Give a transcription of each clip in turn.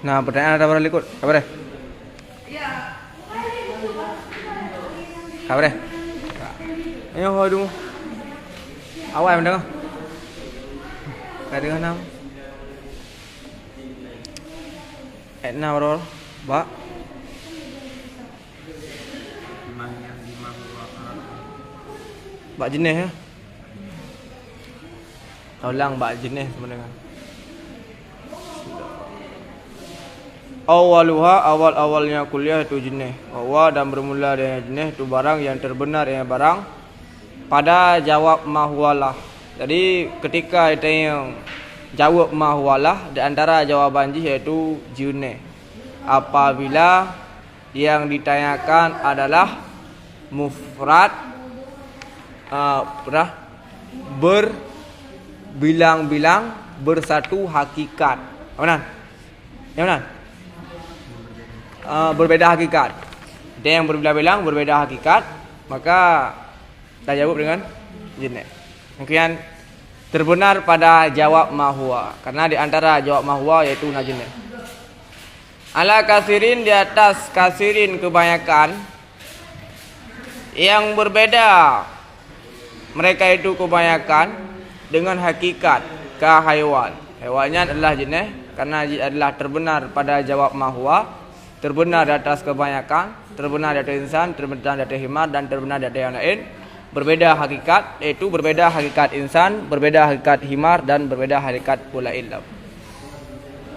Nah, pertanyaan ada berapa ikut? Kabar deh. Kabar deh. Ayo hodu. Awal mendengar. Kadang enam. Etna berapa? Ba. Ba jenis ya. Tolong ba jenis mendengar. Awaluha awal-awalnya kuliah itu jenis. Awal dan bermula dengan jenis itu barang yang terbenar yang barang pada jawab mahwalah. Jadi ketika itu yang jawab mahwalah di antara jawaban yaitu jenis. Apabila yang ditanyakan adalah mufrad berbilang-bilang bersatu hakikat. Apa yang mana? Berbeda hakikat. Dia yang berbilang-bilang berbeda hakikat, maka kita jawab dengan jenis. Mungkin terbenar pada jawab mahwa, karena di antara jawab mahwa yaitu jenis. Ala kasirin di atas kasirin kebanyakan yang berbeda mereka itu kebanyakan dengan hakikat ka haiwan. Haiwannya adalah jenis karena adalah terbenar pada jawab mahwa. Terbenar di atas kebanyakan, terbenar di atas insan, terbenar di atas himar, dan terbenar di atas yang lain. Berbeda hakikat, yaitu berbeda hakikat insan, berbeda hakikat himar, dan berbeda hakikat pula ilm.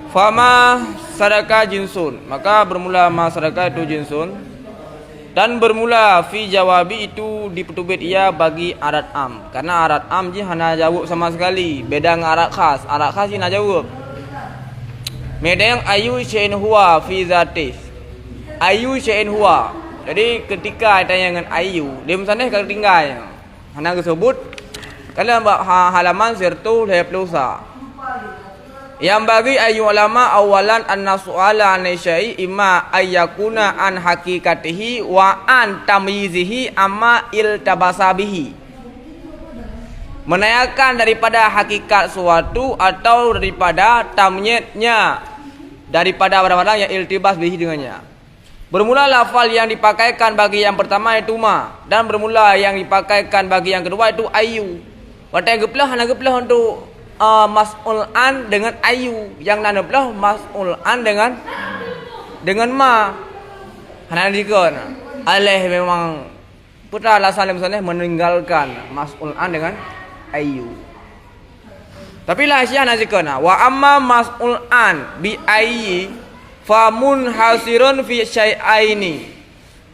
Fama sadaka jinsun, maka bermula ma sadaka itu jinsun. Dan bermula fi jawabi itu dipetubit ia bagi arat am. Karena arat am je hana jawab sama sekali. Beda dengan arat khas. Arat khas je nak jawab. Medang ayu syai'in huwa fi zatih. Ayu syai'in huwa. Jadi ketika tanya dengan ayu, dia misalnya kalau tinggalnya. Hana disebut kalau halaman sirtu leplusa. Yang bagi ayu ulama awalan anna su'ala an syai' imma ayyakuna an hakikatihi wa an tamyizihi amma iltabasa bihi. Menanyakan daripada hakikat suatu atau daripada tamyiznya, daripada barang-barang yang iltibas bihi dengannya. Bermula lafal yang dipakaikan bagi yang pertama itu ma, dan bermula yang dipakaikan bagi yang kedua itu ayu. Watai geplah hana geplah untuk mas'ul an dengan ayu, yang nana geplah mas'ul an dengan ma. Hana dikon. Aleh memang putra alasan misalnya meninggalkan mas'ul an dengan ayu. Tapi lah syiah nazikana wa amma mas'ul an bi ayyi famun hasirun fi syai'aini.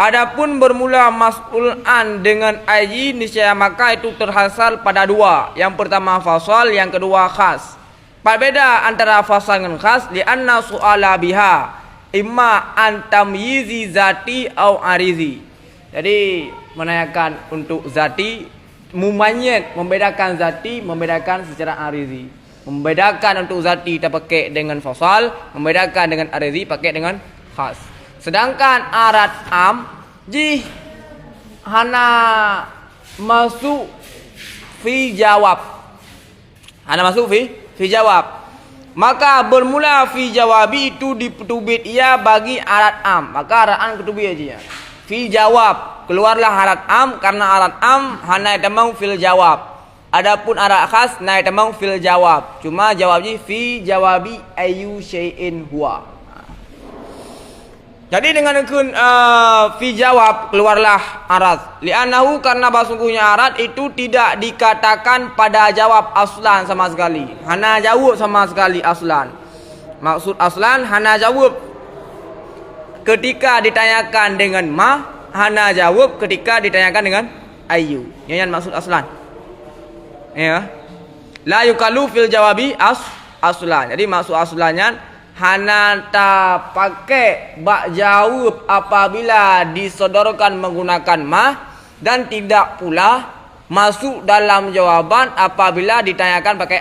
Adapun bermula mas'ul an dengan ayyi niscaya maka itu terhasal pada dua. Yang pertama fasal, yang kedua khas. Berbeda antara fasal dengan khas li anna su'ala biha imma an tamyizi zati au arizi. Jadi menanyakan untuk zati, mumayyad membedakan zati, membedakan secara arizi. Membedakan untuk zati kita pakai dengan fasal, membedakan dengan arizi pakai dengan khas. Sedangkan arat am ji hana masuk fi jawab. Hana masuk fi jawab. Maka bermula fi jawabi itu dipetubit ia bagi arat am. Maka arat am ketubit aja. Fi jawab keluarlah arat am karena arat am hana tamang fil jawab. Adapun arat khas naik tamang fil jawab. Cuma jawabnya fi jawabi ayu syai'in huwa. Jadi dengan fi jawab keluarlah arat. Li'annahu karena sungguhnya arat itu tidak dikatakan pada jawab aslan sama sekali. Hana jawab sama sekali aslan. Maksud aslan hana jawab ketika ditanyakan dengan ma, hana jawab ketika ditanyakan dengan ayu. Yang maksud aslan. Ya. La yukalu fil jawabi aslan. Jadi maksud aslannya hana ta pakai bak jawab apabila disodorkan menggunakan ma, dan tidak pula masuk dalam jawaban apabila ditanyakan pakai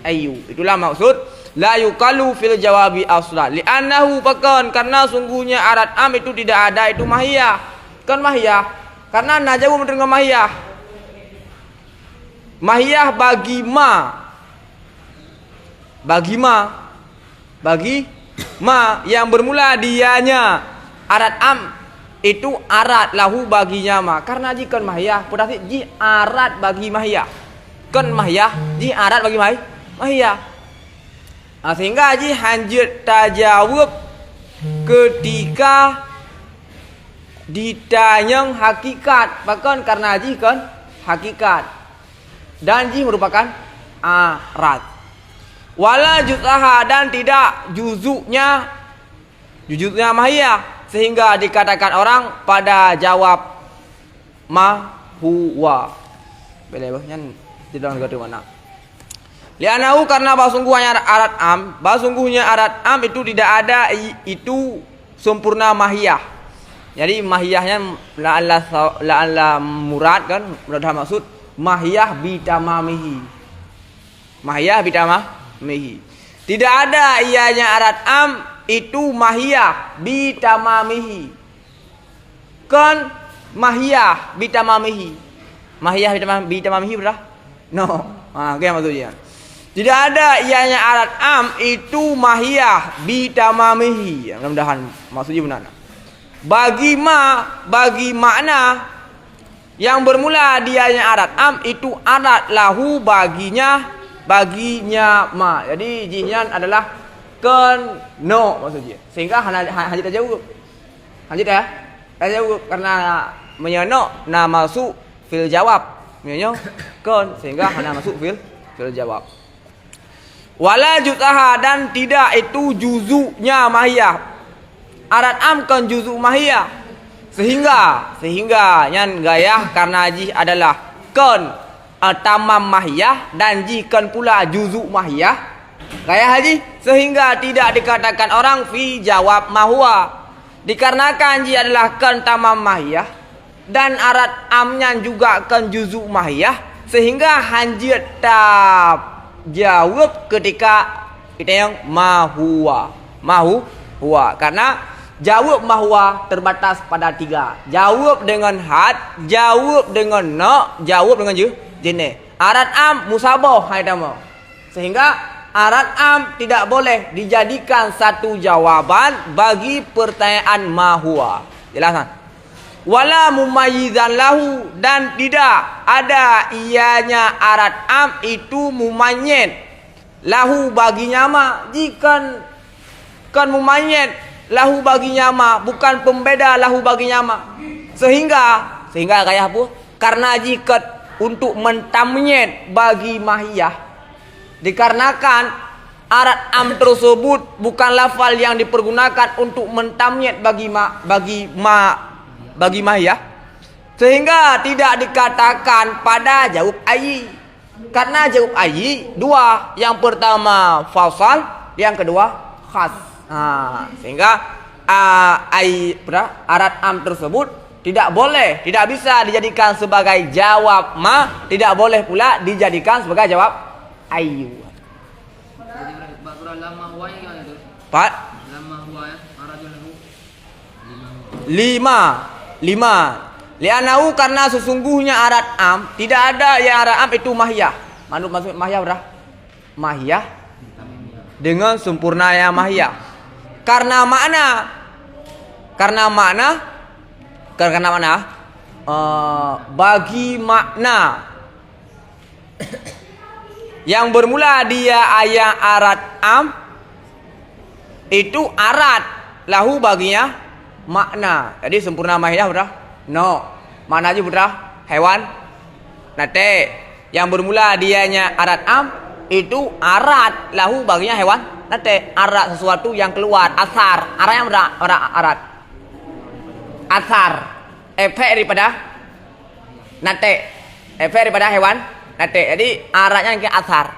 ayu. Itulah maksud la yukalu fil jawabi aslan. Li'annahu pakan karena sungguhnya arat am itu tidak ada itu mahiyah. Kan mahiyah. Karena najawab dengan mahiyah. Mahiyah bagi ma. Bagi ma yang bermula dianya arat am itu arat lahu baginya ma. Karena ji kan mahiyah berarti ji arat bagi mahiyah. Kan mahiyah ji arat bagi mahiyah. Sehingga ji hanjut tajawab ketika ditanya hakikat. Bahkan karena ji kan hakikat dan ji merupakan arat. Wala juz'aha dan tidak juzuknya mahiyah, sehingga dikatakan orang pada jawab ma huwa. Belebahnya tidak ngerti mana. Li'anahu karena bahasungguhnya arat am, bahasungguhnya arat am itu tidak ada itu sempurna mahiyah. Jadi mahiyahnya la'alla murad kan, mudah maksud mahiyah bitamamihi. Mahiyah bitamamihi. Tidak ada ianya arat am itu mahiyah bitamamihi. Kan mahiyah bitamamihi. Mahiyah bitamamihi berapa? No. Kayak maksudnya. Tidak ada ianya arat am itu mahiyah bitamamihi. Mudah-mudahan maksudnya benar. Bagi makna yang bermula dianya arat am itu arat lahu baginya ma. Jadi jinyan adalah kan no maksudnya. Sehingga hanya tajawub. Lanjut ya. Tajawub karena menyano na masuk fil jawab. Menyano kan sehingga hanya masuk fil jawab. Wala juz'aha dan tidak itu juzuknya mahiyah. Arat am kan juzuk mahiyah. Sehingga yang gayah karena ji adalah kan tamam mahiyah dan ji kan pula juzuk mahiyah. Gayah haji sehingga tidak dikatakan orang fi jawab mahwa. Dikarenakan ji adalah kan tamam mahiyah dan arat amnya juga kan juzuk mahiyah, sehingga hanjir tab jawab ketika kita yang mahuwa karena jawab mahuwa terbatas pada 3. Jawab dengan had, jawab dengan no, jawab dengan jenis. Arat am musabah haidama. Sehingga arat am tidak boleh dijadikan satu jawaban bagi pertanyaan mahuwa. Jelasan. Wala mumayyizan lahu dan tidak ada ianya arat am itu mumayyid lahu baginya ma. Jika kan mumayyid lahu baginya ma bukan pembeda lahu baginya ma. Sehingga kayak apa? Karena jika untuk mentamyid bagi mahiyah dikarenakan arat am tersebut bukan lafal yang dipergunakan untuk mentamyid bagi mahiyah, sehingga tidak dikatakan pada jawab ayyi. Karena jawab ayyi 2, yang pertama fasal, yang kedua khas. Sehingga arat am tersebut tidak bisa dijadikan sebagai jawab ma, tidak boleh pula dijadikan sebagai jawab ayyu. Pak 5 li'anahu karena sesungguhnya arat am tidak ada yang arat am itu mahiyah. Maksud mahiyah berapa? Mahiyah dengan sempurna yang mahiyah. Karena makna bagi makna yang bermula dia ayat arat am itu arat lahu baginya makna. Jadi sempurna mahiyah berapa? No. Mana aja berapa? Hewan. Nate. Yang bermula dianya arat am itu arat lahu baginya hewan. Nate. Arat sesuatu yang keluar. Asar. Arat yang berapa? Arat. Asar. Efek daripada nate. Efek daripada hewan. Nate. Jadi aratnya yang asar.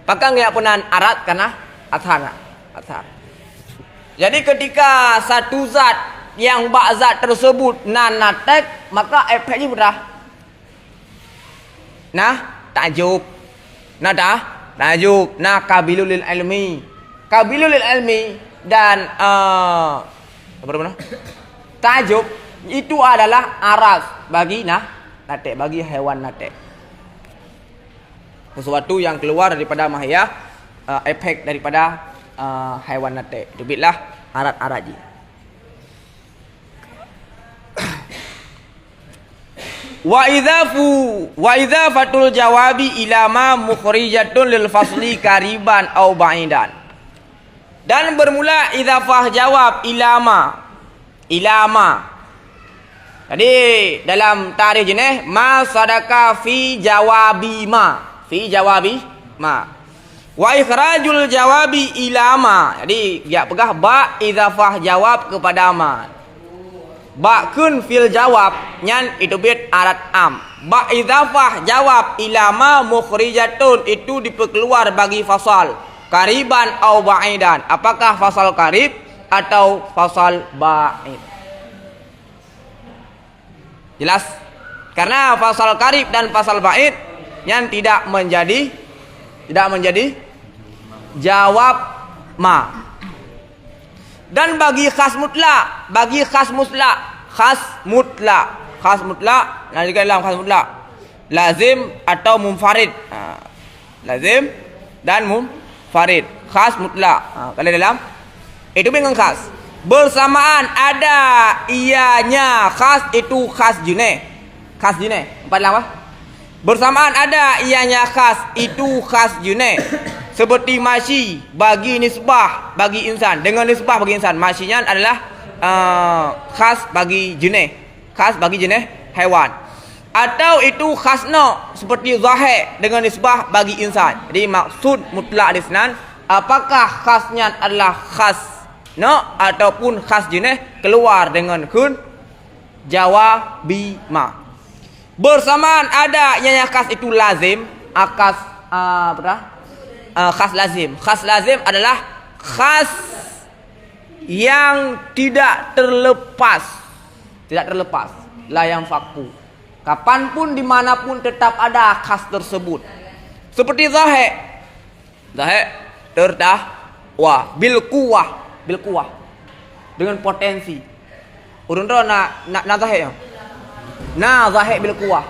Maka nggak pernah arat karena asar. Jadi ketika satu zat yang zat tersebut natek, maka efeknya berapa? Ta'jub. Ta'jub. Kabilul ilmi. Kabilul ilmi dan apa namanya? Ta'jub itu adalah aras bagi natek, bagi hewan natek. Sesuatu yang keluar daripada mahiyah, efek daripada haiwan nate. Itu bitlah arat-arat je. Wa idzafatul jawabi ila ma mukhrijatun lil fasli kariban au ba'idan. Dan bermula idzafah jawab ilama. Jadi dalam tarikh jenis ma sadaka fi jawabi ma. Wa ikhrajul jawabi ilama. Jadi dia pegah ba idzafah jawab kepada ma. Ba kun fil jawab nyan itu bit arat am. Ba idzafah jawab ilama mukhrijatun itu diperkeluar bagi fasal kariban au ba'idan. Apakah fasal karib atau fasal ba'id? Jelas? Karena fasal karib dan fasal ba'id yang tidak menjadi jawab ma. Dan bagi khas mutlak, nah juga dalam khas mutlak lazim atau munfarid. Lazim dan munfarid, khas mutlak. Kalau dalam itu dengan khas bersamaan ada ianya, khas itu khas jenis. Empat apa? Bersamaan ada ianya khas itu khas jenis. Seperti masyi bagi nisbah bagi insan, dengan nisbah bagi insan. Masyinya adalah khas bagi jenis haiwan. Atau itu khasna seperti zahir dengan nisbah bagi insan. Jadi maksud mutlak di sana, apakah khasnya adalah khas ataupun khas jenis, keluar dengan kun jawabi ma. Bersamaan ada ianya khas itu lazim, khas lazim. Khas lazim adalah khas yang tidak terlepas. La yang faku. Kapanpun dimanapun tetap ada khas tersebut. Seperti zahir terdakwa bil kuwah dengan potensi. Urun na zahir. Na zahir bil kuwah.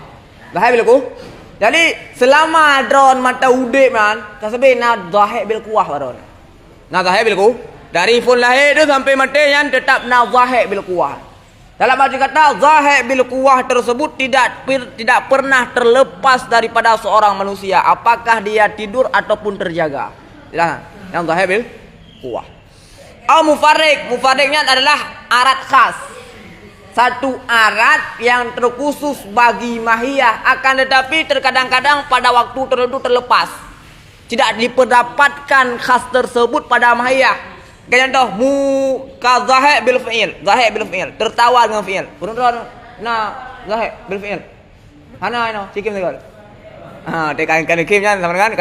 Jadi selama drone mata udip man, kasebe na zahir bil kuwah baron. Na zahir bil kuwah. Dari fun lahir tu sampai mati yang tetap na zahir bil kuwah. Dalam arti kata zahir bil kuwah tersebut tidak pernah terlepas daripada seorang manusia, apakah dia tidur ataupun terjaga. Yang zahir bil kuwah. Au mufarriqnya adalah arat khas. Satu arat yang terkhusus bagi mahiyah, akan tetapi terkadang-kadang pada waktu tertentu terlepas. Tidak diperdapatkan khas tersebut pada mahiyah. Contoh ka zahir bil fi'il, tertawa dengan fi'il. Zahir bil fi'il. Hana sikim sekali. Tekan kim kan sama dengan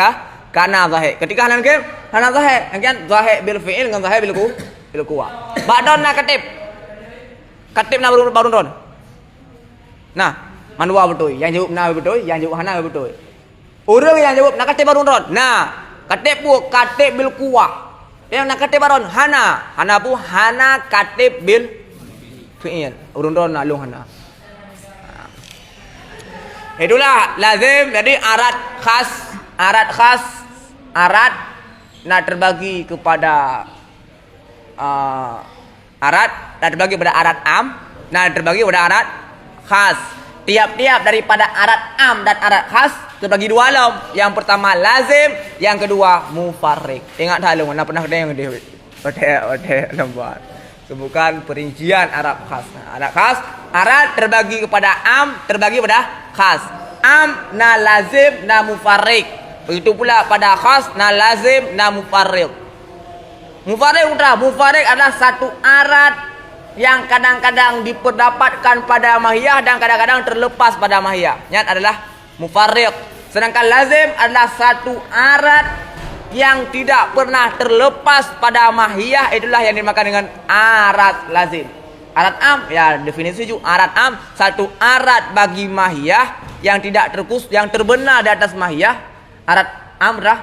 kana zahir. Ketika hana kim, hana zahir, kan zahir bil fi'il dengan zahir bil kuwah. Ba'don na katib na barun ron. Nah, manwa betul. Yang jawab na betul, yang jawab hana betul. Orang yang jawab nak katib barun ron. Nah, katib pu katib bil kuwah. Yang nak katib baron hana katib bil fi'il. Urun ron alung hana. Itulah lazim. Jadi arat khas nak terbagi kepada terbagi pada arat am, terbagi pada arat khas. Tiap-tiap daripada arat am dan arat khas terbagi dua alam. Yang pertama lazim, yang kedua mufarriq. Ingat dah mana pernah ada yang dia lembar. Sebutkan perincian arat khas. Arat khas, arat terbagi kepada am, terbagi pada khas. Am na lazim na mufarriq. Begitu pula pada khas na lazim na mufarriq. Mufarriq adalah satu arat yang kadang-kadang diperdapatkan pada mahiyah dan kadang-kadang terlepas pada mahiyah. Yang adalah mufarriq. Sedangkan lazim adalah satu arat yang tidak pernah terlepas pada mahiyah. Itulah yang dinamakan dengan arat lazim. Arat am, ya definisi juga arat am, satu arat bagi mahiyah yang tidak terkhusus, yang terbenar di atas mahiyah. Arat am adalah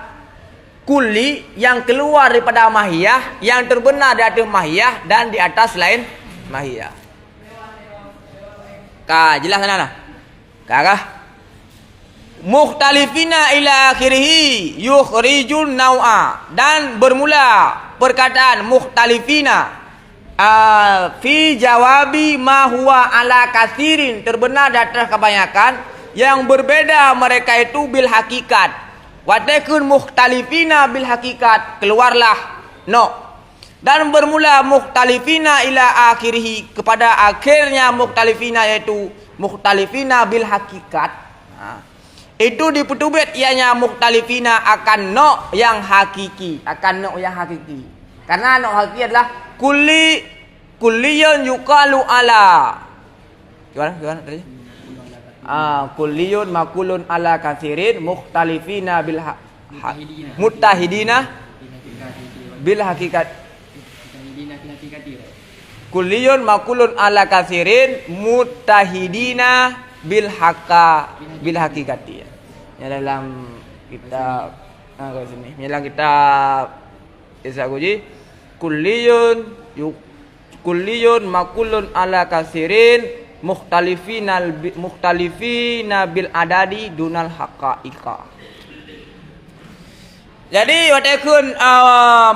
kulli yang keluar daripada mahiyah, yang terbenar di atas mahiyah dan di atas lain mahiyah. Jelas sana. Mukhtalifina ila akhirih yukhrijun naw'a, dan bermula perkataan mukhtalifina fi jawabi ma huwa ala kasirin, terbenar di atas kebanyakan yang berbeda mereka itu bil hakikat. Watakun mukhtalifina bil hakikat, keluarlah no. Dan bermula mukhtalifina ila akhirih, kepada akhirnya mukhtalifina yaitu mukhtalifina bil hakikat. Itu dipetubit ianya mukhtalifina akan no yang hakiki, akan no yang hakiki. Karena no hakiki adalah kulliyun yuqalu ala. Gimana tadi? Kulliyun makulun ala katsirin mukhtalifina bil muttahidina bil hakikat. Kulliyun makulun ala katsirin muttahidina bil hakikati. Ya dalam kitab kat sini. Dalam kitab Isaguji kulliyun makulun ala kasirin mukhtalifina bil adadi dunal haqaiqa. Jadi watakun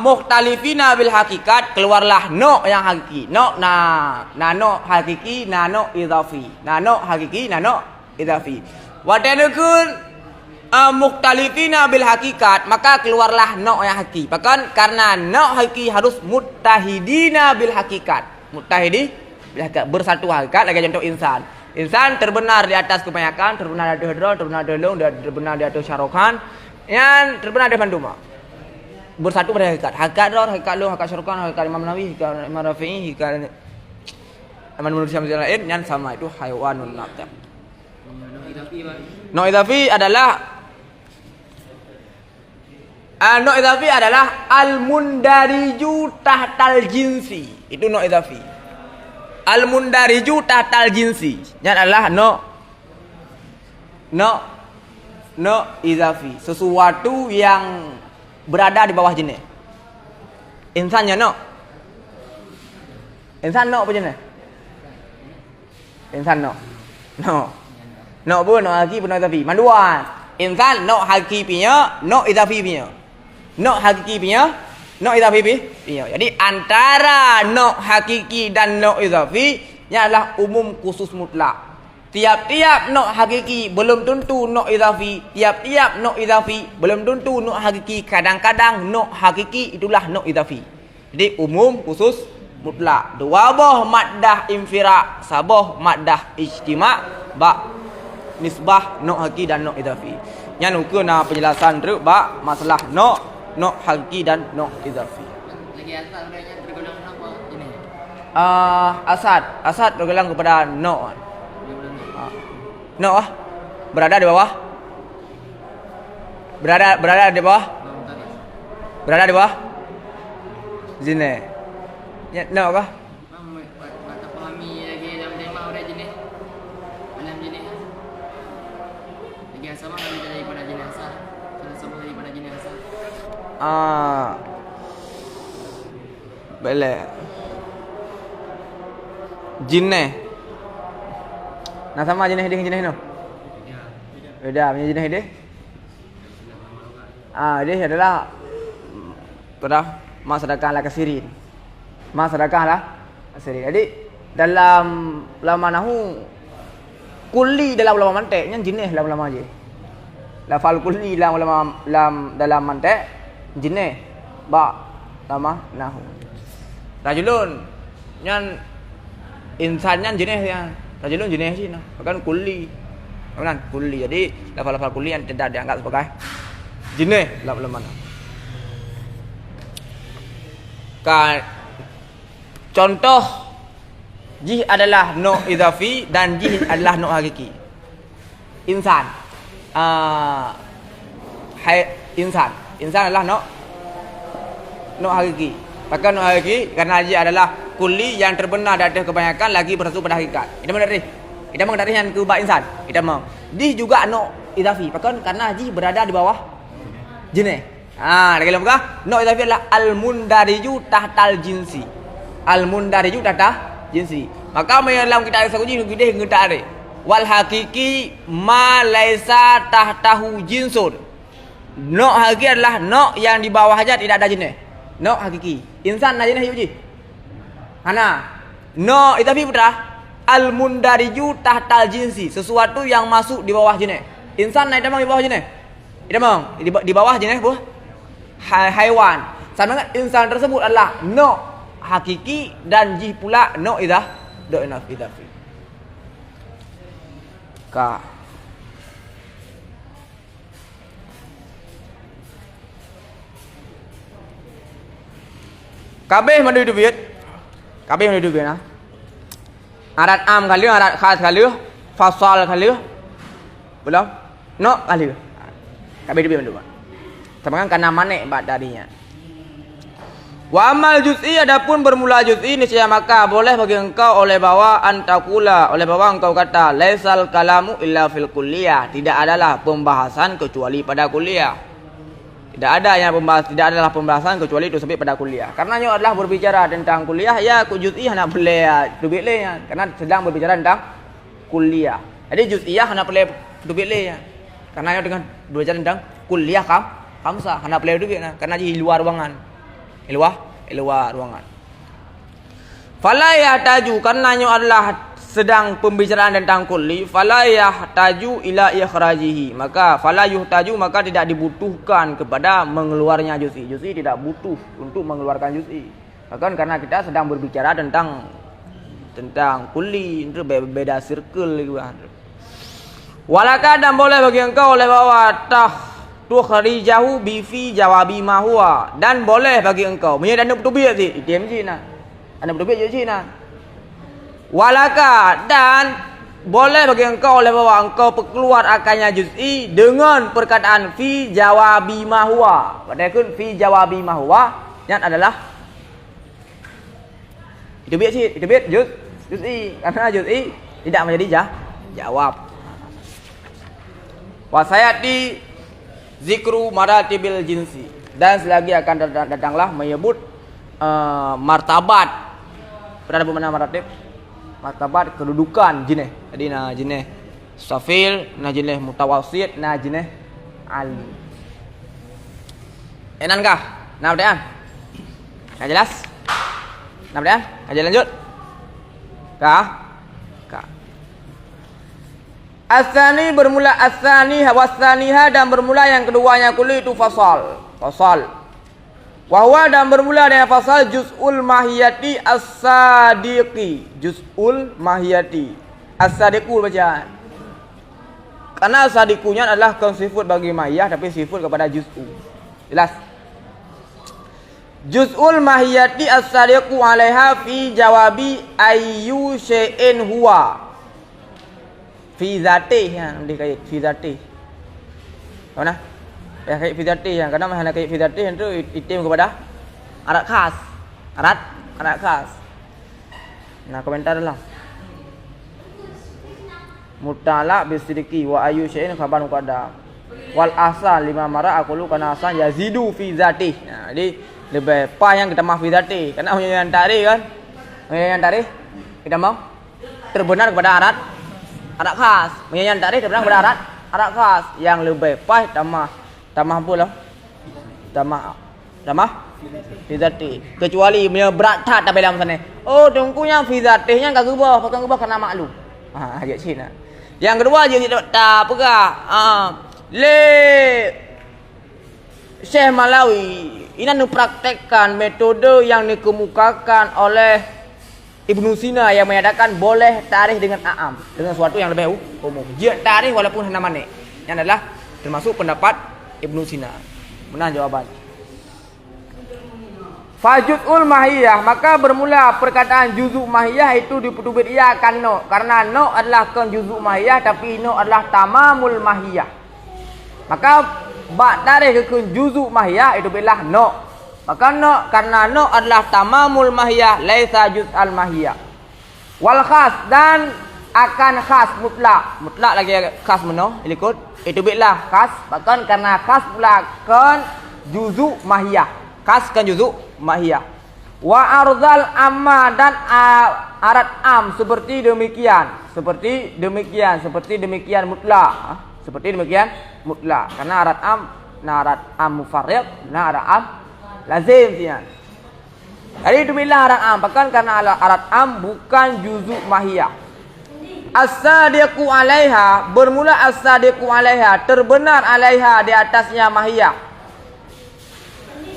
mukhtalifina bil hakikat, keluarlah no yang hakiki. No no hakiki, no idhafi. No hakiki, no idhafi. Watakun mukhtalifina bil hakikat, maka keluarlah no yang hakiki. Bahkan karena no hakiki harus muttahidina bil hakikat. Muttahidi bil hakikat, bersatu hakikat. Lagi contoh insan. Insan terbenar di atas kebanyakan, terbenar di hadron, terbenar di long, terbenar di atas syarokan, yang terbenar di manduma. Bersatu pada hakikat. Hakikat roh, hakikat long, hakikat syarokan, hakikat Imam Nawawi, hakikat Imam Rafi'i, hakikat manusia lain yang sama, itu hayawanun nafaq. No idhafi adalah al-mundariju tahtal jinsi. Itu no idhafi. Al-mundariju tahtal jinsi. Yang adalah no idhafi. Sesuatu yang berada di bawah jenis. Insannya no. Insan no apa jenis? Insan no. No pun no hakiki pun no idhafi. Manduan. Insan no hakiki punya, no idhafi punya. No hakiki punya, no idhafi punya. Jadi antara no hakiki dan no idhafi adalah umum khusus mutlak. Tiap-tiap no hakiki belum tentu no idhafi. Tiap-tiap no idhafi belum tentu no hakiki. Kadang-kadang no hakiki itulah no idhafi. Jadi umum khusus mutlak. Dua boh maddah infirak, saboh maddah ijtima, ba nisbah no hakiki dan no idhafi. Yang nukuna penjelasan teruk ba masalah no hakiki dan no idhafi. Lagi asal adanya tergolong apa ini? Asad tergolong kepada no. No berada di bawah. Berada di bawah. Berada di bawah. Zine. Ya no kah? Mata pahami lagi dalam tema orang jenis. Dalam jenis. Lagi asal mana lebih daripada jenis asal. Salah sama daripada jenis asal. Boleh. Jinne. Nah sama jenis dia jenis no. Beda punya jenis dia. Dia adalah pada masyarakat lah kasirin. Masyarakat lah kasirin. Jadi dalam ulama nahu kulli dalam ulama mantek nya jenis dalam ulama je. Lafal kulli dalam ulama dalam mantek jenis ba lama nahu. Rajulun nyan insannya jenis yang rajulun jenis sih nah. Bahkan kulli. Kan kulli. Jadi lafal-lafal kulli yang tidak dianggap sebagai jenis dalam ulama. Contoh jih adalah no idhafi dan jih adalah no hakiki. Insan. Insan adalah no hakiki. Bahkan no hakiki karena jih adalah kulli yang terbenar dari kebanyakan lagi bersatu pada hakikat. Itu mana tadi? Kita mengenai yang ke insan. Kita mau. Jih juga no idhafi. Bahkan karena jih berada di bawah jenis. Lagi lama no idhafi adalah al-mundariju tahtal jinsi. Al-mundariju tahtal jinsi. Maka dalam kita sakuji gede ngutare. Wal hakiki ma laisa tahtahu jinsun. No hakiki adalah no yang di bawahnya tidak ada jenis. No hakiki. Insan na jenis yuji. Hana. No itafi putra. Al mundariju tahtal jinsi, sesuatu yang masuk di bawah jenis. Insan na idamang di bawah jenis. Idamang di bawah jenis buah haiwan. Sama dengan insan tersebut adalah no hakiki dan ji pula no idah do idafi. Ka kabeh mandu duit. Kabeh mandu duit nah. Arat am kali, arat khas kali, fasal kali. Belum? No kali. Kabeh duit mandu. Sama karena manek bad darinya. Wa amal juz'i, adapun bermula juz'i niscaya maka boleh bagi engkau oleh bawa antakula, oleh bawa engkau kata laisal kalamu illa fil kulliyah, tidak adalah pembahasan kecuali pada kuliah. Tidak ada yang tidak adalah pembahasan kecuali itu sampai pada kuliah. Karena nya adalah berbicara tentang kuliah ya ku juz'i hana boleh dubik le ya, karena sedang berbicara tentang kuliah. Jadi juz'iyah hana boleh dubik le ya. Karena nya dengan berbicara tentang kuliah kamsa hana boleh dubik nah, karena di luar ruangan. Luar ruangan. Fala yahtaju, karena nya adalah sedang pembicaraan tentang kulli, fala yahtaju ila ikhrajihi, maka fala yuhtaju, maka tidak dibutuhkan kepada mengeluarnya juz'i. Juz'i tidak butuh untuk mengeluarkan juz'i. Bahkan karena kita sedang berbicara tentang kulli, itu beda circle gitu. Walaka, dan boleh bagi engkau oleh bawah tukhrijahu bi fi jawabi ma huwa, dan boleh bagi engkau punya dana betubik sih ITM Cina. Anda betubik je Cina. Walaka, dan boleh bagi engkau oleh bahwa engkau keluar akannya juz'i dengan perkataan fi jawabi ma huwa. Padahal fi jawabi ma huwa yang adalah itu juz'i, karena juz'i tidak menjadi jawab. Wa sayati zikru maratibil jinsi, dan selagi akan datanglah menyebut martabat. Berapa mana maratib? Martabat kedudukan jenis. Jadi nah jenis safil, nah jenis mutawasit, nah jenis ali. Enan kah? Nah udahan? Nah jelas? Nah udahan? Aja lanjut. Kah? Kah. Asani bermula asani wasaniha, dan bermula yang keduanya kulli itu fasal. Wahwa, dan bermula dengan fasal juz'ul mahiyati as-sadiqi. Juz'ul mahiyati as-sadiqul bacaan. Karena as-sadiqunya adalah sifat bagi mahiyah, tapi sifat kepada juz'u. Jelas? Juz'ul mahiyati as-sadiqu alaiha fi jawabi ayyu syai'in huwa. Fi zati, ya, nanti kait fi zati. Mana? Ya kait fi zati, ya, karena mana kait fi zati itu itim kepada arat khas. Arat khas. Nah, komentar dalam. Mutala bisidiki wa ayu syai'in khabar muqaddam. Wal asal lima mara aqulu kana asal yazidu fi zati. Nah, jadi lebih apa yang kita fi zati, karena yang tadi kan. Yang tadi kita mau terbenar kepada arat khas. Yang tadi terbenar kepada arat khas. Yang lebih pas tamah pula. Tamah fizati. Kecuali punya berat tak dalam sana. Oh, tungkunya fizatihnya enggak gubah, bukan gubah karena maklum. Agak Cina. Yang kedua je tak pegah. Le Syekh Malawi ini praktekkan metode yang dikemukakan oleh Ibnu Sina yang menyatakan boleh tarikh dengan a'am, dengan sesuatu yang lebih umum. Dia tarikh walaupun hana manik. Yang adalah termasuk pendapat Ibnu Sina. Benar jawaban. Fajuzul mahiyah, maka bermula perkataan juzuk mahiyah itu diputubit ia akan no, karena no adalah kan juzuk mahiyah, tapi no adalah tamamul mahiyah. Maka bak tarikh ke juzuk mahiyah itu bilah no. Maka no, karena no adalah tamamul mahiyah, laisa juz'al mahiyah. Wal khas, dan akan khas mutlak lagi khas meno ikut itu bilah khas, bahkan karena khas pula kan juzuk mahiyah. Khas kan juzuk mahiyah. Wa arzal amma, dan arat am seperti demikian mutlak. Seperti demikian mutlak. Karena arat am mufarriq, arat am Lazim sian. Jadi itu bila arat am, bahkan karena arat am bukan juzuk mahiyah. As-sadiqu 'alaiha, bermula as-sadiqu 'alaiha, terbenar 'alaiha di atasnya mahiyah.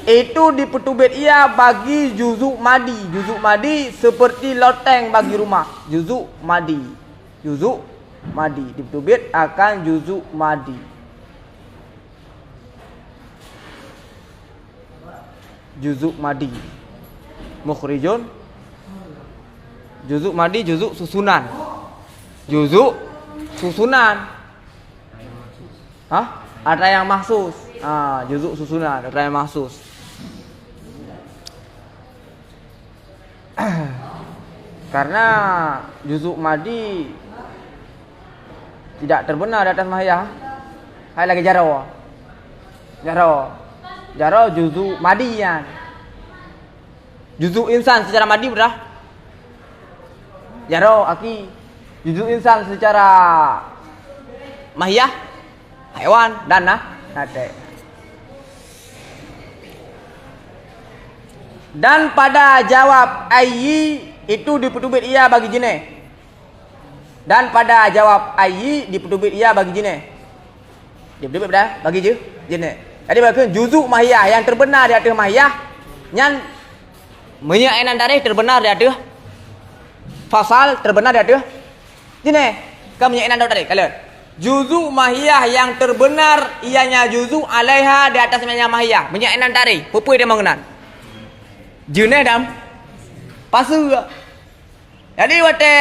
Itu dipetubit ia bagi juzuk madi. Juzuk madi seperti loteng bagi rumah. Juzuk madi. Juzuk madi dipetubit akan juzuk madi. Juzuk madi. Mukhrijun. Juzuk madi, juzuk susunan. Juzuk susunan. Hah? Ada yang mahsus. Juzuk susunan, ada yang mahsus. Karena juzuk madi tidak terbenar di atas mahiyah. Hai lagi jaro. Jaro juzuk madian. Juzuk insan secara madi berah. Jaro aki. Juzuk insan secara mahiyah hewan dan nate. Dan pada jawab ayyi itu dipetubit ia bagi jenis. Dan pada jawab ayyi dipetubit ia bagi jenis. Dipetubit dah bagi je jenis. Jadi bagi juzuk mahiyah yang terbenar di atas mahiyah nyan menyainan darih terbenar di atas fasal terbenar di atas jenis. Kamu menyainan darih kalian. Juzuk mahiyah yang terbenar ianya juzuk 'alaiha di atasnya mahiyah. Menyainan darih. Pupui dia mengenal. Jenis dam pasu. Jadi wate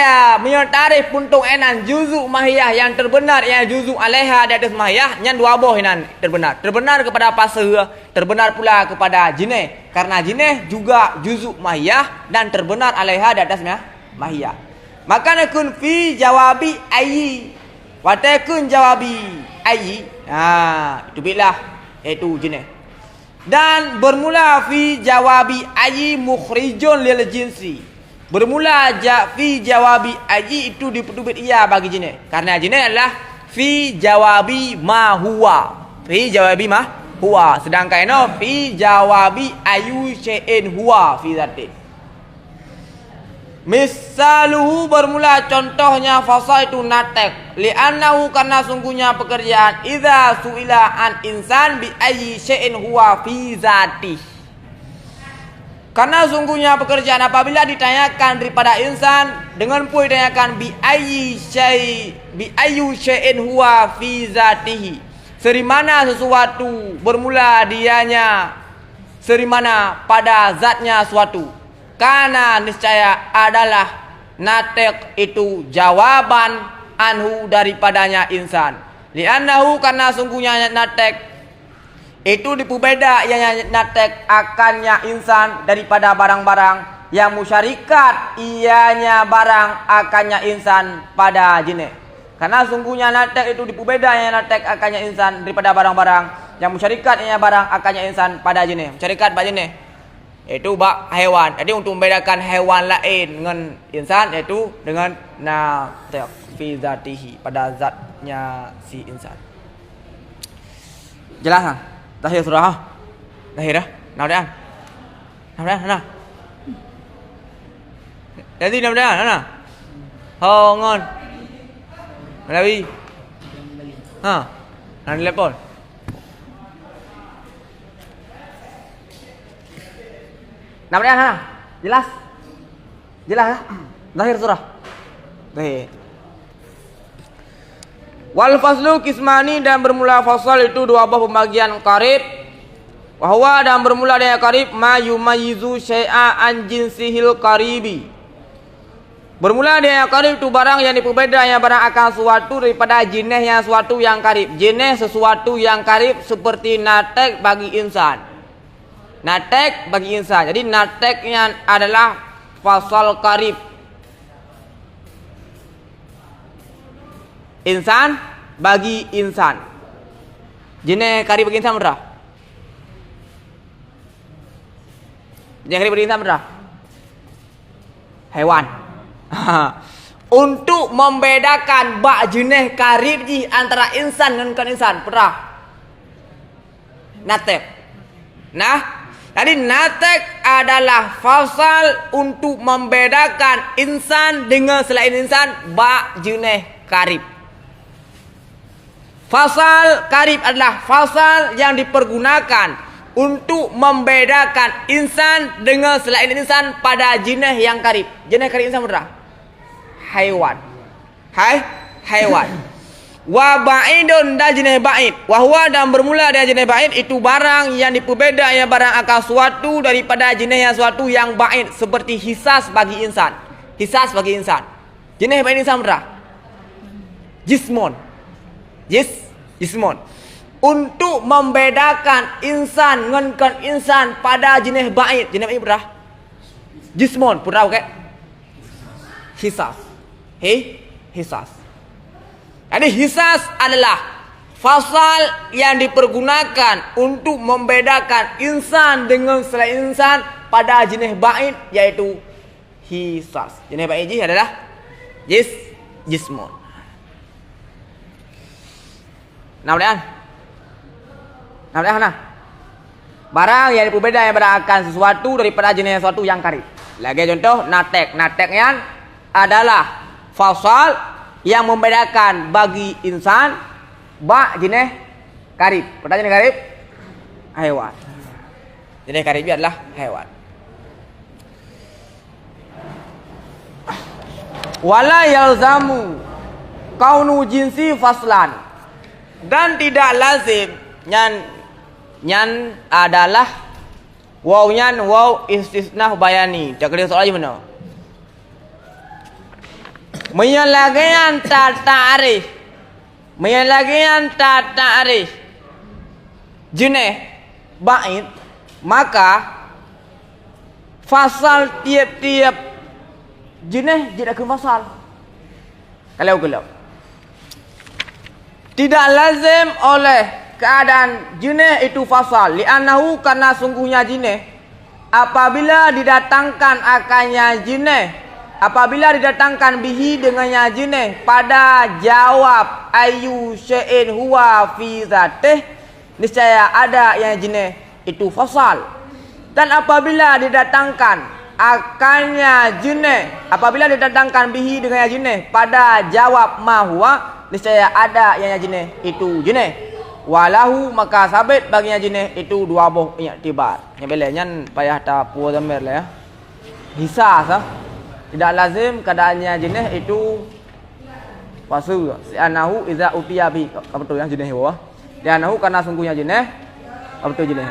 menyertai puntung enan juzuk mahiyah yang terbenar yang juzuk 'alaiha di atas mahiyah nyan dua boh enan terbenar. Terbenar kepada pasu, terbenar pula kepada jenis. Karena jenis juga juzuk mahiyah dan terbenar 'alaiha di atasnya mahiyah. Maka nakun fi jawabi ayyi. Wate kun jawabi ayyi. Itu bilah itu jenis. Dan bermula fi jawabi ayyi mukhrijun lil jinsi. Bermula fi jawabi ayyi itu dipetubit ia bagi jenis. Karena jenis adalah fi jawabi ma huwa. Fi jawabi ma huwa. Sedangkan ini fi jawabi ayu syai'in huwa fi zatin. Misaluhu bermula contohnya fasal itu natek. Li'annahu karena sungguhnya pekerjaan idza su'ila an insan bi ayyi syai'in huwa fi zati. Karena sungguhnya pekerjaan apabila ditanyakan daripada insan dengan pun ditanyakan bi ayyu syai'in huwa fi zatihi. Seri mana sesuatu bermula dianya seri mana pada zatnya suatu. Karena niscaya adalah natek itu jawaban anhu daripadanya insan. Li'annahu karena sungguhnya natek itu dipubeda yang natek akannya insan daripada barang-barang yang musyarikat ianya barang akannya insan pada jenis. Karena sungguhnya natek itu dipubeda yang natek akannya insan daripada barang-barang yang musyarikat ianya barang akannya insan pada jenis. Musyarikat pada jenis itu bak hewan. Jadi untuk membedakan hewan lain dengan insan yaitu dengan natek fi zatihi pada zatnya si insan. Jelas ha? Tahir surah ha? Tahir dah? Naudaan? Nah. Jadi naudaan nah. Hongon. Malawi. Nan telepon. Namanya mana? Jelas? Jelas ya? Zahir surah. Zahir. Wal faslu kismani dan bermula fasal itu dua buah pembagian qarib. Wahwa dan bermula dari qarib ma yumayyizu syai'a an jinsihil qaribi. Bermula dari qarib itu barang yang dipebedanya barang akan suatu daripada jenisnya suatu yang qarib. Jenis sesuatu yang qarib seperti natek bagi insan. Natek bagi insan. Jadi nateknya adalah fasal qarib. Insan bagi insan. Jenis qarib bagi insan berapa? Jenis qarib bagi insan berapa? Hewan. Untuk membedakan bak jenis qarib ji antara insan dengan bukan insan berapa? Natek. Nah, Jadi natek adalah fasal untuk membedakan insan dengan selain insan ba jenis karib. Fasal karib adalah fasal yang dipergunakan untuk membedakan insan dengan selain insan pada jenis yang karib. Jenis karib insan berapa? Haiwan. Haiwan. Wa ba'idun dan jenis ba'id. Wahwa dan bermula dari jenis ba'id itu barang yang diperbeda yang barang akan suatu daripada jenis yang suatu yang ba'id. Seperti hisas bagi insan. Hisas bagi insan. Jenis ba'id insan berapa? Jismon. Jismon. Untuk membedakan insan dengan insan pada jenis ba'id. Jenis ba'id berapa? Jismon. Berapa okay? Hisas. Hisas. Jadi hisas adalah fasal yang dipergunakan untuk membedakan insan dengan selain insan pada jenis ba'id, yaitu hisas. Jenis ba'id adalah jismon. Nah, barang yang berbeda yang bedakan sesuatu daripada jenis sesuatu yang karib. Lagi contoh natek. Nateknya adalah fasal yang membedakan bagi insan ba jenis karib. Pada jenis karib haiwan. Jenis karib adalah haiwan. Wala yalzamu kaunu jinsi faslan, dan tidak lazim nyan adalah waw istisna bayani. Tak kena soal mana? Menyalagian ta'arif jenis ba'id, maka fasal tiap-tiap jenis tidak ke fasal. Kalau tidak lazim oleh keadaan jenis itu fasal, li'annahu karena sungguhnya jenis apabila didatangkan akannya jenis, apabila didatangkan bihi dengannya jenis pada jawab ayu syai'in huwa fi zatih, niscaya ada yang jenis itu fasal. Dan apabila didatangkan akannya jenis, apabila didatangkan bihi dengannya jenis pada jawab ma huwa, niscaya ada yang jenis itu jenis. Walahu maka sabit baginya jenis itu dua buah i'tibar. Yang belanya payah tak puas zamir lah ya. Hisas tidak lazim keadaannya jenis itu fasu. Si'anahu iza utiya bi. Apa betul ya jenis bawah? Si'anahu karena sungguhnya jenis. Apa betul jenis?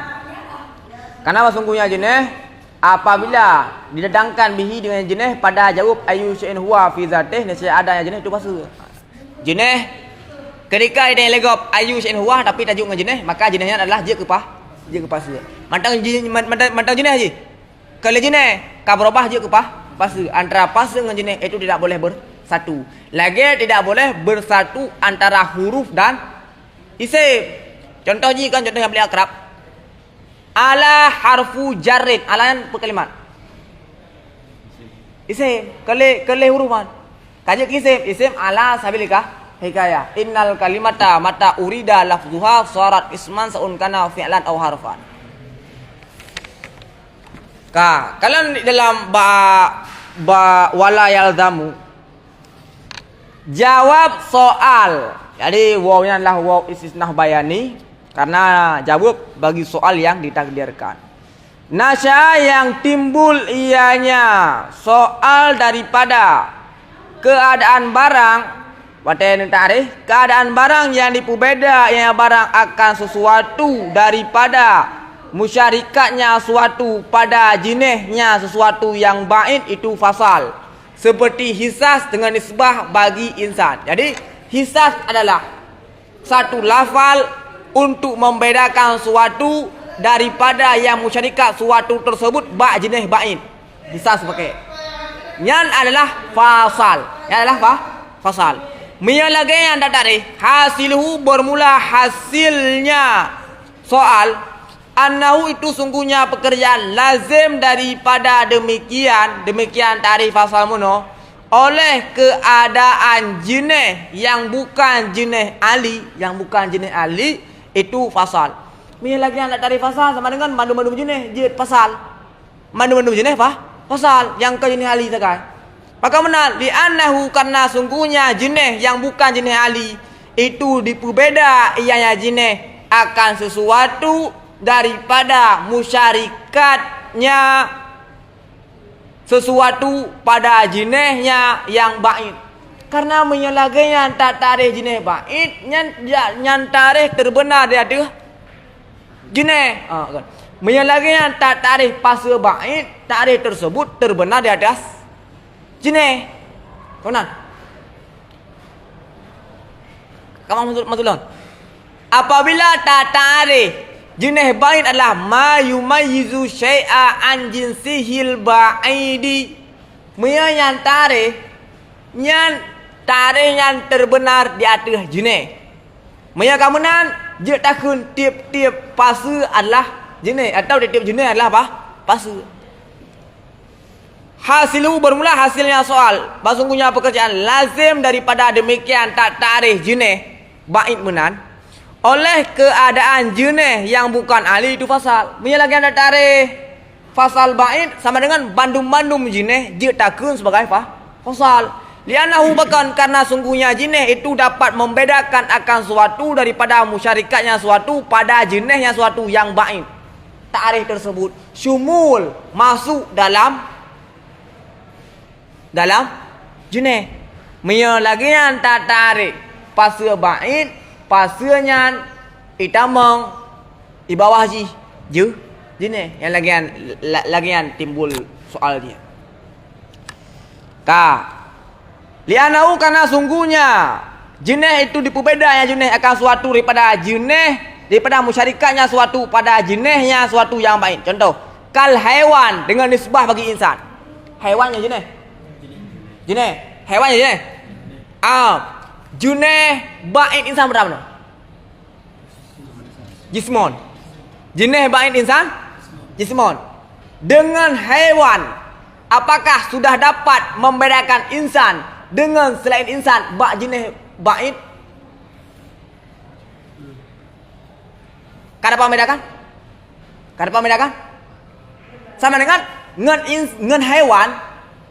Karena sungguhnya jenis apabila didatangkan bihi dengan jenis pada jawab ayu syai'in huwa fi zatih, niscaya ada yang jenis itu fasu. Jenis ketika ada yang legop ayu syai'in huwa tapi tajuk dengan jenis, maka jenisnya adalah je kepasu. Mantang jenis aja. Kalau jenis ka berubah je kepah. Pasu. Antara pasu dengan jenis itu tidak boleh bersatu. Lagi tidak boleh bersatu antara huruf dan isim. Contoh ji kan, contoh yang paling akrab. Ala harfu jarrin. Ala kan perkalimat. Isim. Kele hurufan. Kaji isim ala sabilikah hikayah. Innal kalimata mata urida lafzuha sarat isman saun kana fi'lan aw harfan. Kalau dalam wala yalzamu jawab soal, jadi wawnya adalah waw istisnah bayani karena jawab bagi soal yang ditakdirkan. Nasya yang timbul ianya soal daripada keadaan barang, keadaan barang yang diperbeda yang barang akan sesuatu daripada musyarikatnya suatu pada jenisnya sesuatu yang ba'id itu fasal. Seperti hisas dengan nisbah bagi insan. Jadi hisas adalah satu lafal untuk membedakan suatu daripada yang musyarikat suatu tersebut jenis ba'id. Hisas pakai. Yang adalah fasal. Yang adalah fasal. Lagi yang dari hasilhu bermula hasilnya soal. Annahu itu sungguhnya pekerjaan lazim daripada demikian tarif fasal muno oleh keadaan jenis yang bukan jenis ali itu fasal. Mia lagi nak tarik fasal sama dengan mandu-mandu jenis je pasal. Mandu-mandu jenis apa? Pasal yang ke jenis ahli sakai. Maka benar li'annahu karena sungguhnya jenis yang bukan jenis ahli itu diperbeda ianya jenis akan sesuatu daripada musyarikatnya sesuatu pada jenisnya yang baik. Karena menyalahkan tak tarikh jenis baik yang tarikh terbenar dia ada jenis. Kan. Menyalahkan tak tarikh pasal baik tarikh tersebut terbenar di atas jenis. Kawan. Kamu maksudnya apabila tak tarikh jenis baik adalah ma yumayyizu syai'a an jinsihil ba'idi. Yang tarikh yang terbenar di atas jenis. Kamunan je takun tiap-tiap pasu adalah jenis atau tiap-tiap jenis adalah apa? Pasu. Hasilu bermula hasilnya soal. Sungguhnya pekerjaan lazim daripada demikian tak tarikh jenis baik menan oleh keadaan jenis yang bukan ahli itu fasal. Lagi ada tarikh fasal baik sama dengan bandum-bandum jenis je takun sebagai apa? Fasal. Lianahu bahkan karena sungguhnya jenis itu dapat membedakan akan suatu daripada musyarakatnya suatu pada jenisnya suatu yang baik. Tarikh tersebut syumul masuk dalam jenis. Lagi yang tak tarikh pasal baik pasanya itamang di bawah je jenis yang lagian timbul soal dia. Lianau karena sungguhnya jenis itu diperbeda jenis akan suatu daripada jenis daripada musyarakatnya suatu pada jenisnya suatu yang baik. Contoh, kal haiwan dengan nisbah bagi insan. Haiwannya jenis hewannya jenis. Jenis baik insan berapa? Jismon. Jenis baik insan jismon. Dengan haiwan, apakah sudah dapat membedakan insan dengan selain insan bak jenis baik? Kada membedakan? Sama dengan haiwan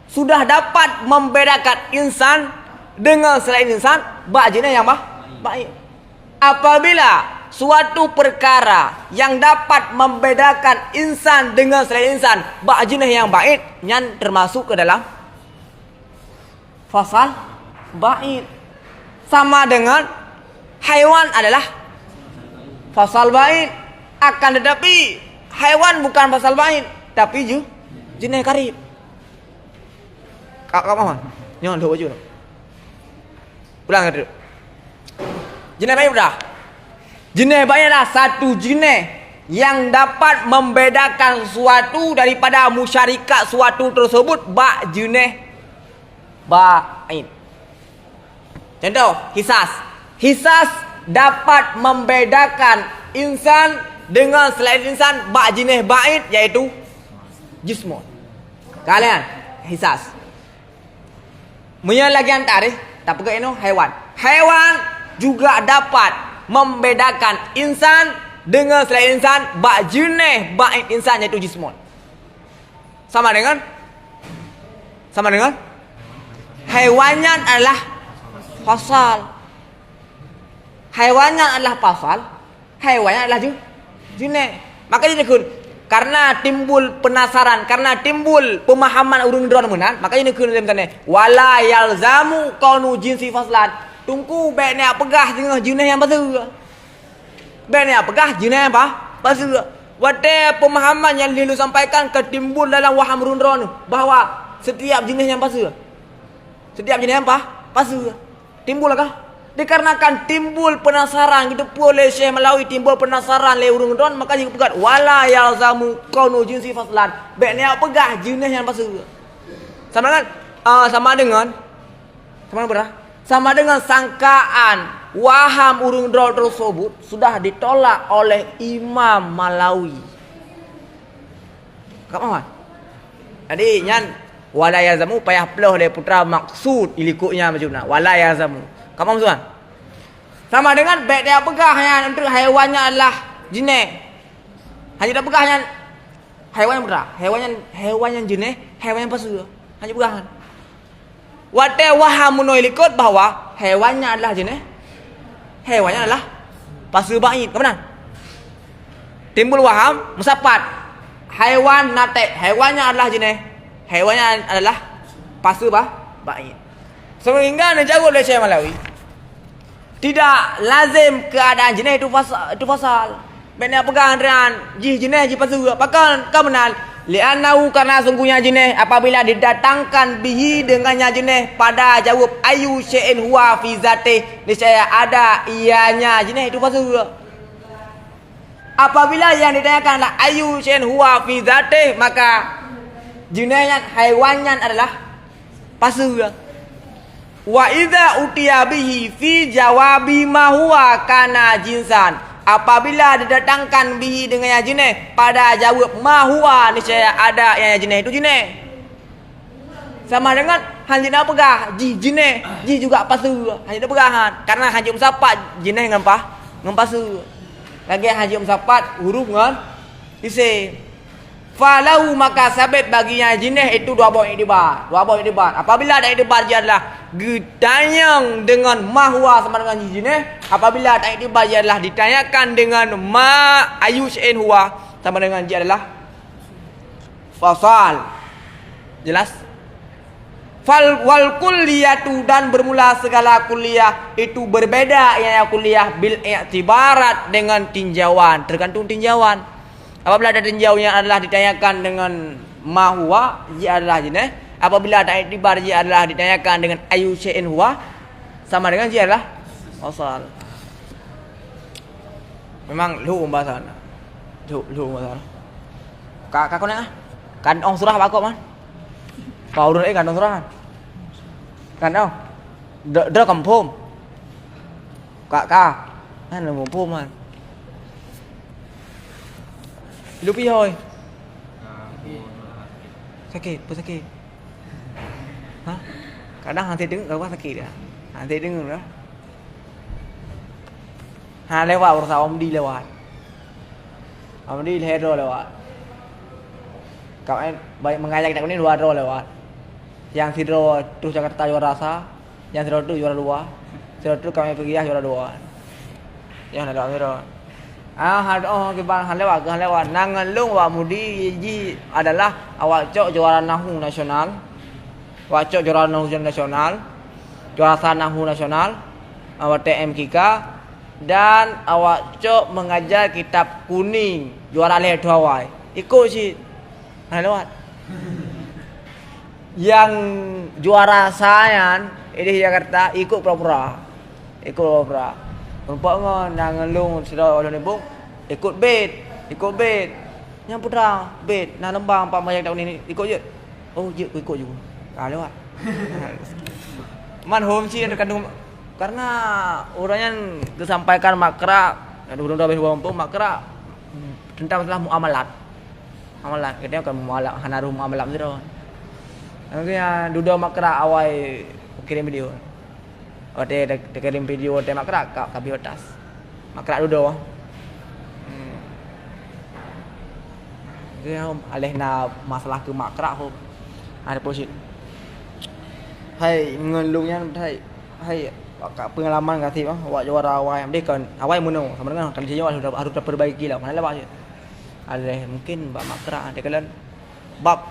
sudah dapat membedakan insan dengan selain insan bak jenis yang baik. Apabila suatu perkara yang dapat membedakan insan dengan selain insan bak jenis yang baik yang termasuk ke dalam fasal baik. Sama dengan haiwan adalah fasal baik. Akan tetapi haiwan bukan fasal baik tapi jenis karib. Kak Maman, nyon dua baju. Ulang kata. Jenis baik dah. Jenis baik adalah satu jenis yang dapat membedakan suatu daripada musyarikat suatu tersebut bak jenis baik. Contoh, hisas dapat membedakan insan dengan selain insan bak jenis baik iaitu jismon. Kalian hisas. Menyalagian tarikh tak pegang ini haiwan juga dapat membedakan insan dengan selain insan bak jenis baik insan iaitu jismon. Sama dengan haiwannya adalah fasal. Haiwannya adalah fasal, haiwannya adalah jenis. Maka jadi karena timbul penasaran, karena timbul pemahaman urung dron menan, maka ini dalam tanda wala yalzamu kaunu jinsi faslan. Tungku baik ni pegah dengan jenis yang pasal. Baik ni pegah jenis yang pasal. Wate pemahaman yang dilu sampaikan ketimbul dalam waham urung dron bahawa setiap jenis yang pasal. Setiap jenis yang pasal. Timbul kah? Dikarenakan timbul penasaran gitu boleh Syekh Malawi timbul penasaran le urung don maka dia pegat wala yalzamu kaunu jinsi faslan. Baik ni pegah jenis yang pasal. Sama dengan sangkaan waham urung don tersebut sudah ditolak oleh Imam Malawi. Kak Maman. Jadi nyan wala yalzamu payah peloh le putra maksud ilikutnya macam mana. Wala yalzamu. Kamu maksudkan? Sama dengan baik dia pegah yang untuk haiwannya adalah Jineh. Hanya dak pegahnya haiwan yang berah, hewan yang jineh, hewan yang pasu. Hanya pegahan. Wate wahamun ikut bahwa hewannya adalah jineh. Hewannya adalah pasu bait. Kebenar? Timbul waham musapat. Haiwan nate, hewannya adalah jineh. Hewannya adalah pasu bait. Sehingga jauh oleh Syekh Malawi. Tidak lazim keadaan jineh itu fasal. Benda pegang dengan jineh pasu. Apakah kau benar? Li'annahu karena sungguhnya jineh apabila didatangkan bihi dengannya jineh pada jawab ayu syai'in huwa fi zatih, niscaya ada ianya jineh itu pasu. Apabila yang ditanyakanlah ayu syai'in huwa fi zatih, maka jinehnya haiwannya adalah pasu. Wa idza utiya bihi fi jawabi ma huwa kana jinsan. Apabila didatangkan bihi dengannya jineh pada jawab ma huwa, niscaya ada yang jineh itu jineh. Sama dengan hanjina pegah jineh, juga pasu. Hanjina pegahan karena hanjum sapat jineh ngempasu. Lagi hanjum sapat huruf ngan isim. Falahu maka sabit baginya jineh itu dua buah iktibar. Apabila ada iktibar dia adalah ditanyang dengan mahwa sama dengan jineh. Apabila ada iktibar dia adalah ditanyakan dengan ma ayu syai'in huwa sama dengan dia adalah fasal. Jelas? Wal kulliyatu dan bermula segala kuliah itu berbeda ya kuliah bil i'tibarat dengan tinjauan, tergantung tinjauan. Apabila ada tinjauan yang adalah ditanyakan dengan ma huwa, ia adalah jineh. Apabila ada iktibar ia adalah ditanyakan dengan ayu syai'in huwa, sama dengan ia adalah asal. Memang lu pembahasan. Lu pembahasan. Kak kau nak? Kan ong surah apa kau man? Kau urut kan ong surah. Kan ong. Dah kampung. Kak. Kan kampung man. Lu pi hồi. Sakit, apa sakit? Hah? Kadang hanti đứng đâu có sakit ya. Hanti đứng nữa. Lewat ursa om di lewat. Om di hero lewat. Kau baik mengajak kita ini dua ro lewat. Yang si ro tu Jakarta juara rasa, yang si ro tu juara dua. Si ro tu kami pergi juara dua. Yang ada si ro. Han lewat nangan lung wa mudi ji adalah awak cok juara nahu nasional. Awak cok juara nahu nasional. Juara nahu nasional. Awak TMKK dan awak cok mengajar kitab kuning juara leh awak. Ikut si han lewat. Yang juara sayan di Jakarta ikut pura-pura. Nampak ngon nangan lung sira oleh nebuk ikut bed. Yang putra bed nah lembang pak mayang tahun ini ikut je. Oh je ikut juga. Lewat. Man home sih kandung karena orangnya disampaikan makra dan udah berhubung makra tentang masalah muamalat. Kita akan muamalat hanaru muamalat zero. Nanti duduk makra awai kirim video. Dia kirim video dia makra kat biotas. Makra duduk. Dia alih na masalah ke makra ho. Ada posit. Hai ngelungnya hai pengalaman kasih awak juara awak dia kan awak menang sama dengan kali jawab harus perbaiki lah. Mana lah ada mungkin bab makra dia kalian bab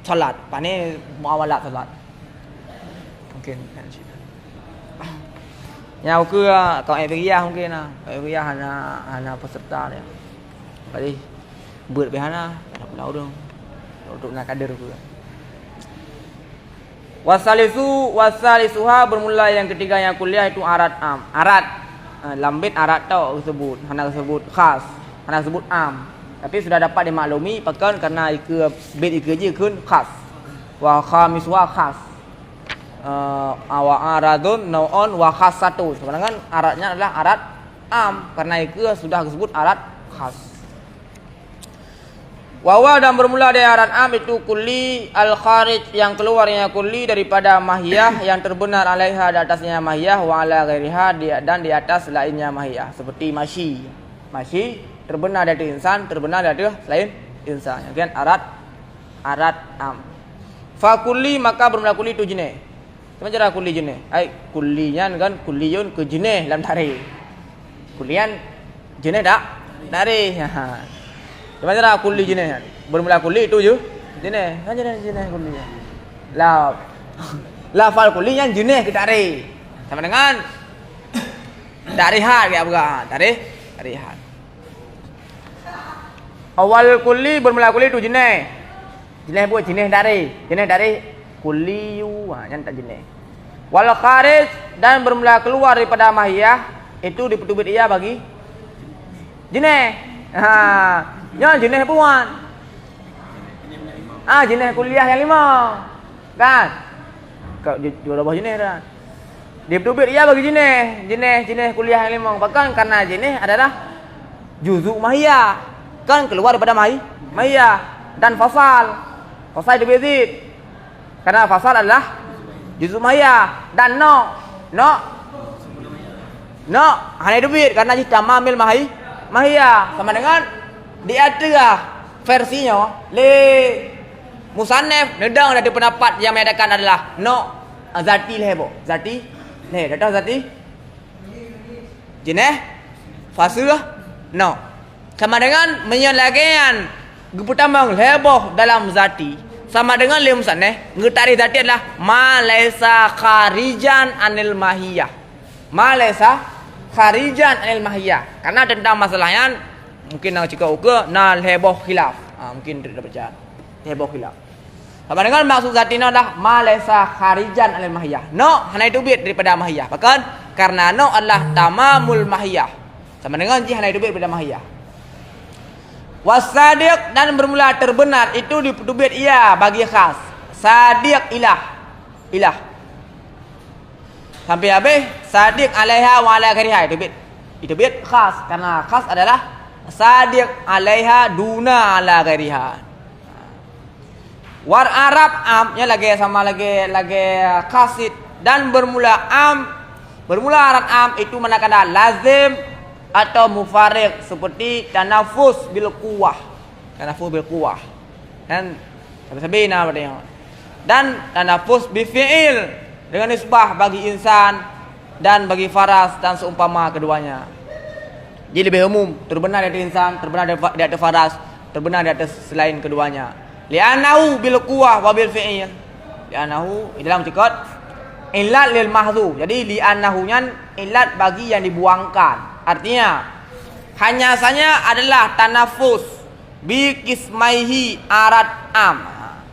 salat, pane muamalat salat. Mungkin kan sih. Nhau cứ cậu em với không kia nào, với hana peserta dia. Tadi buat be hana lau dong. Untuk nak kader juga. Wasalisuha bermula yang ketiganya kuliah itu arat am. Arat lambit arat tau sebut, hana sebut khas, hana sebut am. Tapi sudah dapat dimaklumi pakan karena ikut bed ikut je kun khas. Wa khamiswa khas. Awa aradun naon wa khasatu. Sebenarnya aratnya adalah arat am karena itu sudah disebut arat khas. Wawa dan bermula dari arat am itu kulli al kharij yang keluarnya kulli daripada mahiyah yang terbenar alaiha di atasnya mahiyah wa ala ghairiha dan di atas lainnya mahiyah seperti masyi terbenar dari insan, terbenar dari selain insan. Yang kan arat am. Fa kulli maka bermula kulli itu jenis. Macam cara kulli jenis? Kullinya kan kulliyun ke jenis dalam tarikh. Kullian jenis tak? Tarikh. Macam cara kulli jenis? Bermula kulli itu je jenis. Kan jenis kulli. Lafal kulli yang jenis ke tarikh. Sama dengan tarihat kayak apa? Tarihat. Awal kulli bermula kulli itu jenis. Jenis buat jenis dari kulliyu, yang tak jenis. Wal kharij dan bermula keluar daripada mahiyah itu dipetubit ia bagi jenis. Yang jenis puan. Jenis kuliah yang 5. Kan? Kau jual apa jenis dah. Dipetubit ia bagi jenis kuliah yang 5. Bahkan karena jenis adalah juzuk mahiyah. Kan keluar daripada mahiyah dan fasal itu bezid karena fasal adalah juzuk mahiyah dan no hanya debit karena jika tamamil mahiyah sama dengan di atas versinya le musannaf nedang dari pendapat yang mengatakan adalah no zati lebo zati le datang zati jenis fasal no sama dengan menyelagaian pertama heboh dalam zati sama dengan lim sana ngetari zati adalah ma laisa kharijan anil mahiyah karena tentang masalahnya mungkin nak cakap uke nal heboh khilaf mungkin tidak baca heboh khilaf sama dengan maksud zati adalah ma laisa kharijan anil mahiyah hanya itu bit daripada mahiyah bahkan karena adalah tamamul mahiyah sama dengan hanya itu bit daripada mahiyah. Wasadiq dan bermula terbenar itu ditubit ia bagi khas. Sadiq ilah. Sampai habis sadiq alaiha wa ala ghairiha itu bit khas karena khas adalah sadiq alaiha duna ala ghairiha. War Arab amnya lagi sama lagi khasid dan bermula arat am itu manakala lazim atau mufarid seperti tanafus bil quwwah dan sabina dan tanafus bi fi'il dengan nisbah bagi insan dan bagi faras dan seumpama keduanya. Jadi lebih umum terbenar di atas insan, terbenar di atas faras, terbenar di atas selain keduanya. Li'annahu bil quwwah wa bil fi'il. Li'annahu dalam cekot illat lil mahdzuf. Jadi li'annahu nya illat bagi yang dibuangkan. Artinya hanya saja adalah tanafus bi kismaihi arat am.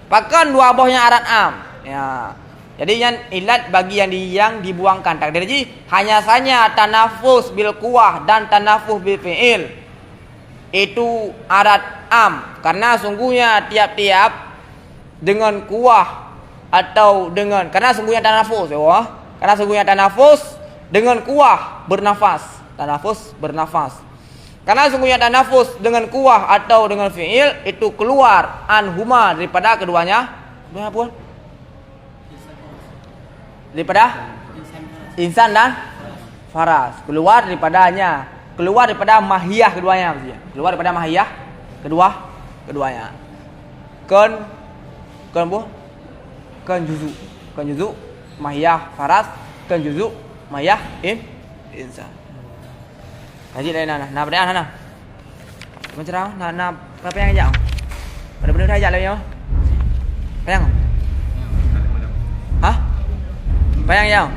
Bahkan dua buahnya arat am. Ya. Jadi yang ilat bagi yang dibuangkan. Jadi hanya saja tanafus bil quwwah dan tanafus bil fi'il itu arat am karena sungguhnya tiap-tiap dengan kuah atau dengan karena sungguhnya tanafus karena sungguhnya tanafus dengan kuah bernafas. Tanafus bernafas. Karena sungguhnya tanafus dengan kuah atau dengan fi'il itu keluar anhuma daripada keduanya. Apa? Daripada insan dan faras. Keluar daripadanya. Keluar daripada mahiyah keduanya. Keluar daripada mahiyah keduanya. Kan bu? Kan juzu mahiyah faras. Kan juzu mahiyah insan. Haji lain nak berapa nak? Macam nak berapa yang ajak? Benda-benda dah ajak lagi oh. Payang. Hah? Payang jauh.